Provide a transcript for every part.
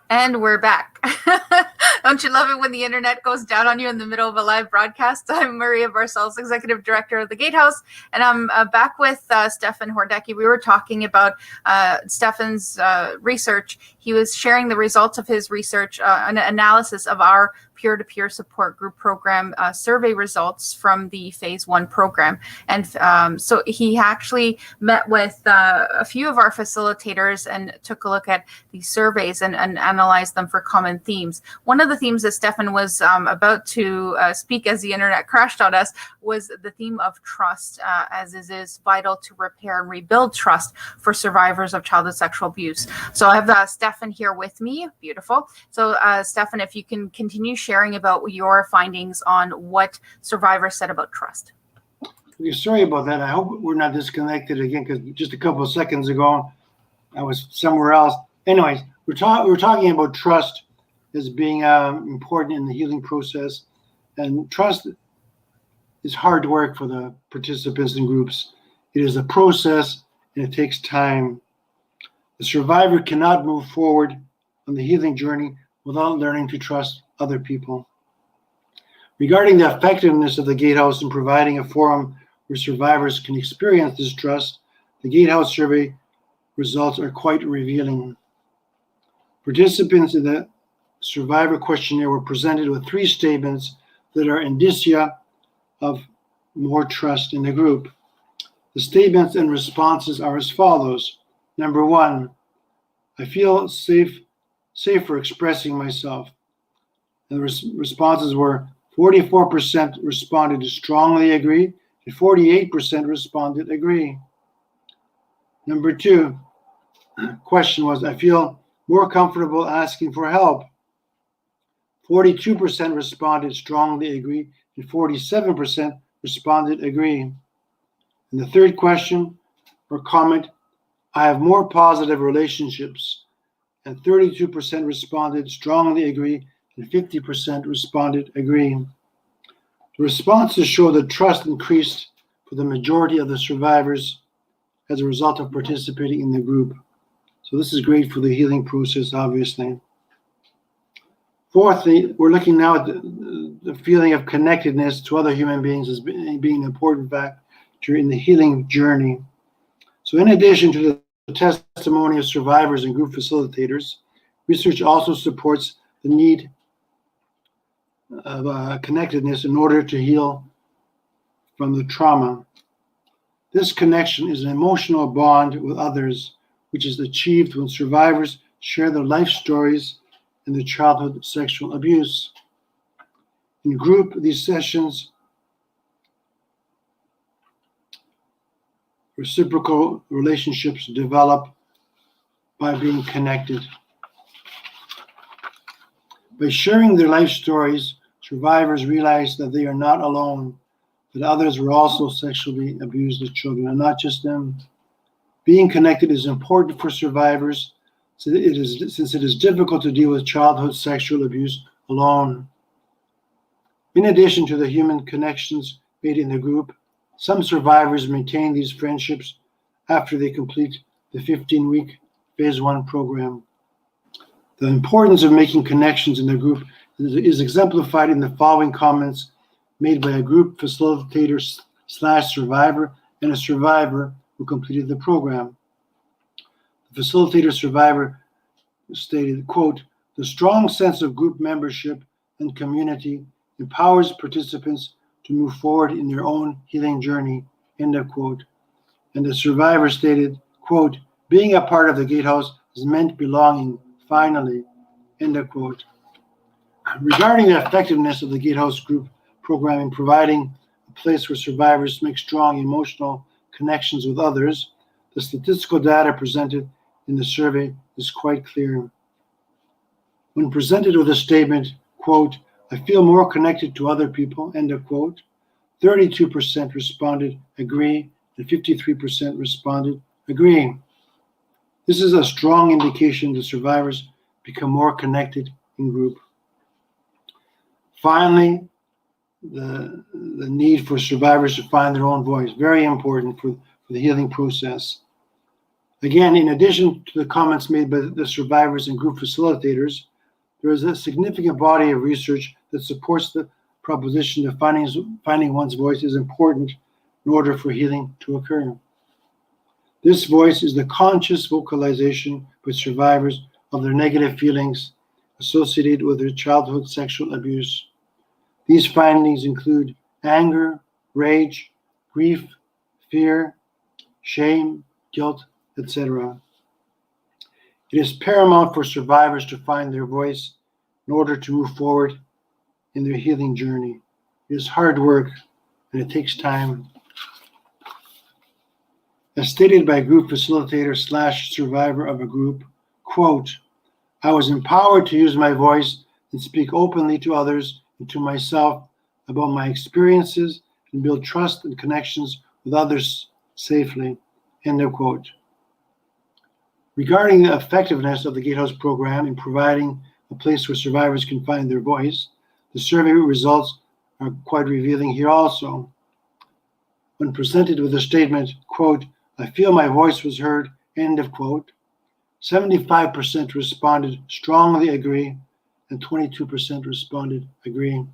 And we're back. Don't you love it when the internet goes down on you in the middle of a live broadcast? I'm Maria Barcelos, Executive Director of the Gatehouse, and I'm back with Stefan Horodeckyj. We were talking about Stefan's research. He was sharing the results of his research, an analysis of our peer-to-peer support group program survey results from the phase 1 program. And so he actually met with a few of our facilitators and took a look at these surveys and analyzed them for common themes. One of the themes that Stefan was about to speak as the internet crashed on us was the theme of trust, as it is vital to repair and rebuild trust for survivors of childhood sexual abuse. So I have Stefan here with me. Beautiful. So Stefan, if you can continue sharing about your findings on what survivors said about trust. Okay, sorry about that. I hope we're not disconnected again, because just a couple of seconds ago, I was somewhere else. Anyways, we're talking about trust as being important in the healing process. And trust is hard work for the participants in groups. It is a process, and it takes time. The survivor cannot move forward on the healing journey without learning to trust other people. Regarding the effectiveness of the Gatehouse in providing a forum where survivors can experience this trust, the Gatehouse survey results are quite revealing. Participants in the survivor questionnaire were presented with 3 statements that are indicia of more trust in the group. The statements and responses are as follows. Number 1, I feel safer expressing myself. And the responses were 44% responded to strongly agree, and 48% responded agree. Number 2, question was, I feel more comfortable asking for help. 42% responded strongly agree, and 47% responded agree. And the third question or comment, I have more positive relationships, and 32% responded strongly agree, and 50% responded agree. The responses show that trust increased for the majority of the survivors as a result of participating in the group. So this is great for the healing process, obviously. Fourthly, we're looking now at the feeling of connectedness to other human beings as being an important factor in the healing journey. So in addition to the testimony of survivors and group facilitators, research also supports the need of connectedness in order to heal from the trauma. This connection is an emotional bond with others, which is achieved when survivors share their life stories and their childhood sexual abuse. In group, these sessions, reciprocal relationships develop by being connected. By sharing their life stories, survivors realize that they are not alone, that others were also sexually abused as children, and not just them. Being connected is important for survivors since it is difficult to deal with childhood sexual abuse alone. In addition to the human connections made in the group, some survivors maintain these friendships after they complete the 15-week phase 1 program. The importance of making connections in the group is exemplified in the following comments made by a group facilitator / survivor and a survivor who completed the program. The facilitator survivor stated, quote, the strong sense of group membership and community empowers participants to move forward in their own healing journey, end of quote. And the survivor stated, quote, being a part of the Gatehouse has meant belonging, finally, end of quote. Regarding the effectiveness of the Gatehouse group program in providing a place where survivors make strong emotional connections with others, the statistical data presented in the survey is quite clear. When presented with a statement, quote, I feel more connected to other people, end of quote, 32% responded agree, and 53% responded agree. This is a strong indication that survivors become more connected in group. Finally, the need for survivors to find their own voice, very important for the healing process. Again, in addition to the comments made by the survivors and group facilitators, there is a significant body of research that supports the proposition that finding one's voice is important in order for healing to occur. This voice is the conscious vocalization by survivors of their negative feelings associated with their childhood sexual abuse. These findings include anger, rage, grief, fear, shame, guilt, etc. It is paramount for survivors to find their voice in order to move forward in their healing journey. It is hard work and it takes time. As stated by a group facilitator / survivor of a group, quote, I was empowered to use my voice and speak openly to others and to myself about my experiences and build trust and connections with others safely, end of quote. Regarding the effectiveness of the Gatehouse program in providing a place where survivors can find their voice, the survey results are quite revealing here also. When presented with a statement, quote, I feel my voice was heard, end of quote, 75% responded strongly agree, and 22% responded agree.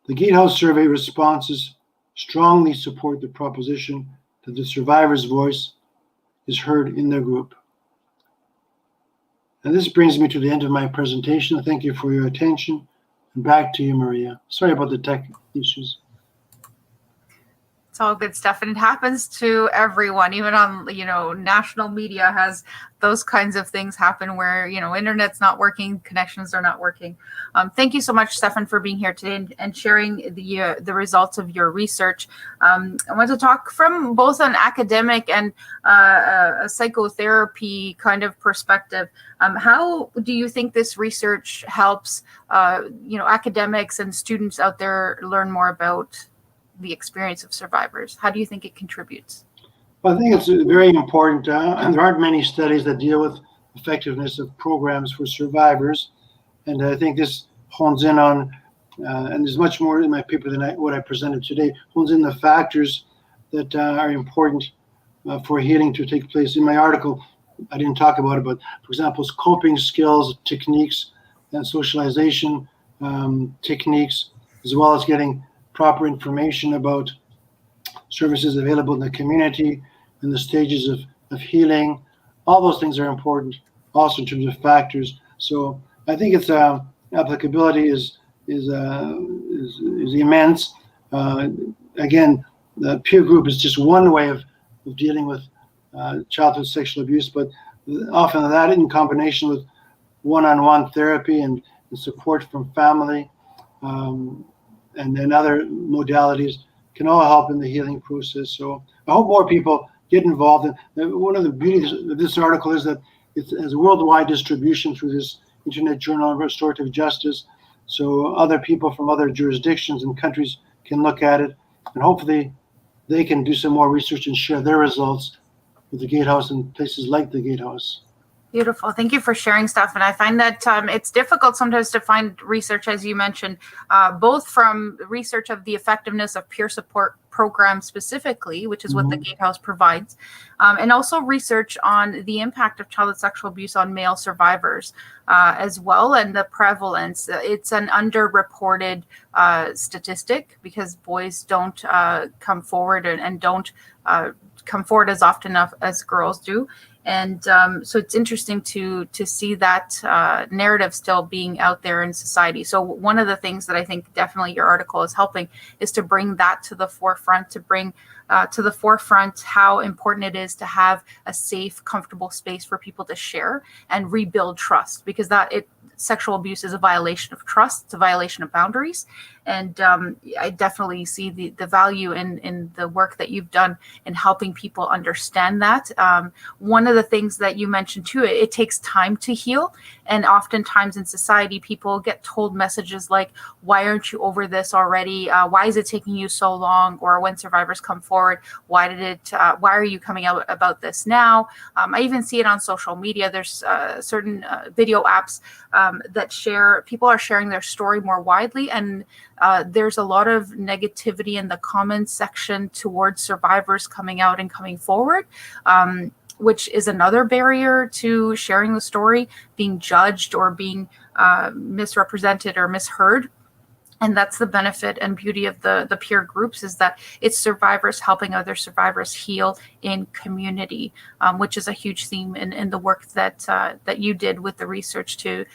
The Gatehouse survey responses strongly support the proposition that the survivor's voice is heard in their group. And this brings me to the end of my presentation. Thank you for your attention. And back to you, Maria. Sorry about the tech issues. It's all good stuff, and it happens to everyone. Even on, national media has those kinds of things happen where, internet's not working, connections are not working. Thank you so much, Stefan, for being here today and sharing the results of your research. I want to talk from both an academic and a psychotherapy kind of perspective. How do you think this research helps, academics and students out there learn more about the experience of survivors? How do you think it contributes? Well, I think it's very important. There aren't many studies that deal with effectiveness of programs for survivors, and I think this hones in on, and there's much more in my paper than what I presented today, hones in the factors that are important for healing to take place. In my article, I didn't talk about it, but for example, coping skills, techniques, and socialization techniques, as well as getting proper information about services available in the community and the stages of healing. All those things are important also in terms of factors. So I think its applicability is immense. Again, the peer group is just one way of dealing with childhood sexual abuse, but often that in combination with one-on-one therapy and support from family, and then other modalities can all help in the healing process. So I hope more people get involved. And one of the beauties of this article is that it has a worldwide distribution through this Internet Journal of Restorative Justice. So other people from other jurisdictions and countries can look at it, and hopefully they can do some more research and share their results with the Gatehouse and places like the Gatehouse. Beautiful. Thank you for sharing, Stefan. I find that it's difficult sometimes to find research, as you mentioned, both from research of the effectiveness of peer support programs specifically, which is what the Gatehouse provides, and also research on the impact of childhood sexual abuse on male survivors as well, and the prevalence. It's an underreported statistic because boys don't come forward and don't come forward as often as girls do. And so it's interesting to see that narrative still being out there in society. So one of the things that I think definitely your article is helping is to bring that to the forefront, to bring to the forefront how important it is to have a safe, comfortable space for people to share and rebuild trust, because sexual abuse is a violation of trust. It's a violation of boundaries. And I definitely see the value in the work that you've done in helping people understand that. One of the things that you mentioned too, it takes time to heal. And oftentimes in society, people get told messages like, why aren't you over this already? Why is it taking you so long? Or when survivors come forward, why are you coming out about this now? I even see it on social media. There's certain video apps that people are sharing their story more widely, and there's a lot of negativity in the comments section towards survivors coming out and coming forward, which is another barrier to sharing the story, being judged or being misrepresented or misheard. And that's the benefit and beauty of the peer groups, is that it's survivors helping other survivors heal in community, which is a huge theme in the work that you did with the research to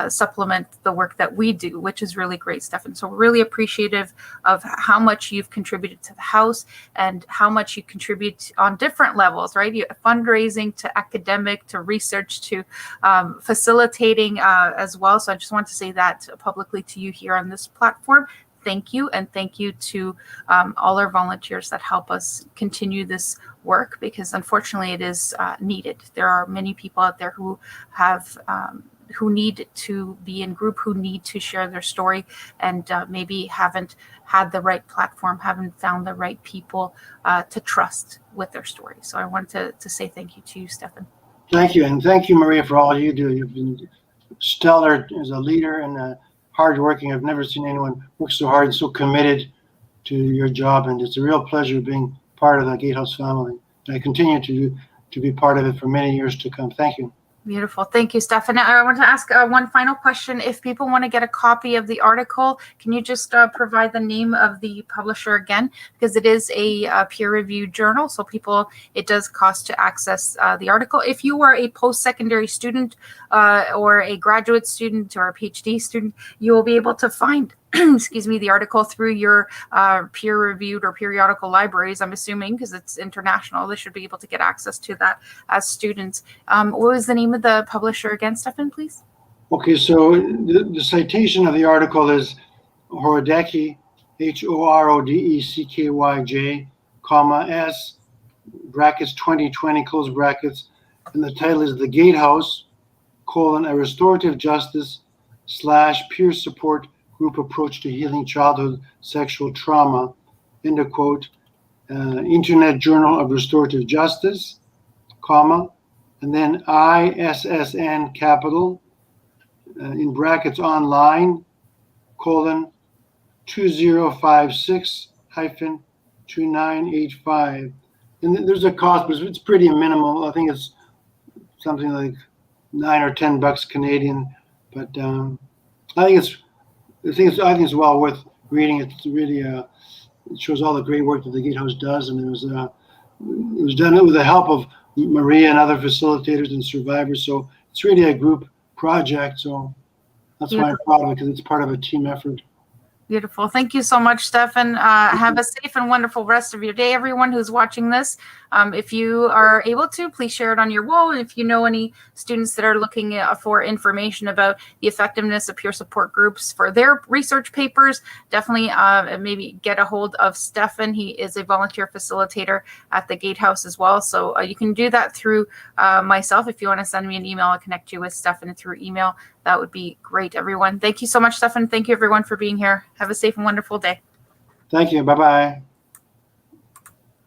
supplement the work that we do, which is really great, Stefan. So we're really appreciative of how much you've contributed to the house and how much you contribute on different levels, right? Fundraising to academic to research to facilitating as well. So I just want to say that publicly to you here on this platform. Thank you, and thank you to all our volunteers that help us continue this work, because unfortunately it is needed. There are many people out there who have who need to be in group, who need to share their story, and maybe haven't had the right platform, haven't found the right people to trust with their story. So I wanted to say thank you to you, Stefan. Thank you, and thank you, Maria, for all you do. You've been stellar as a leader and hardworking. I've never seen anyone work so hard and so committed to your job, and it's a real pleasure being part of the Gatehouse family. And I continue to be part of it for many years to come. Thank you. Beautiful. Thank you, Stefan. I want to ask one final question. If people want to get a copy of the article, can you just provide the name of the publisher again? Because it is a peer-reviewed journal, so it does cost to access the article. If you are a post-secondary student or a graduate student or a PhD student, you will be able to find excuse me, the article through your peer-reviewed or periodical libraries, I'm assuming, because it's international. They should be able to get access to that as students. What was the name of the publisher again, Stefan, please? Okay, so the citation of the article is Horodeckyj, Horodeckyj, comma, S, brackets 2020, close brackets, and the title is The Gatehouse, colon, a restorative justice / peer support group approach to healing childhood sexual trauma, end of quote, Internet Journal of Restorative Justice, comma, and then ISSN capital, in brackets online, colon, 2056-2985. And there's a cost, but it's pretty minimal. I think it's something like $9 or $10 Canadian, but I think it's well worth reading. It's really it shows all the great work that the Gatehouse does, and it was done with the help of Maria and other facilitators and survivors. So it's really a group project. So that's why I'm proud of it, because it's part of a team effort. Beautiful. Thank you so much, Stefan. Have a safe and wonderful rest of your day, everyone who's watching this. If you are able to, please share it on your wall. And if you know any students that are looking for information about the effectiveness of peer support groups for their research papers, definitely maybe get a hold of Stefan. He is a volunteer facilitator at the Gatehouse as well. So you can do that through myself. If you want to send me an email, I'll connect you with Stefan through email. That would be great, everyone. Thank you so much, Stefan. Thank you, everyone, for being here. Have a safe and wonderful day. Thank you. Bye-bye.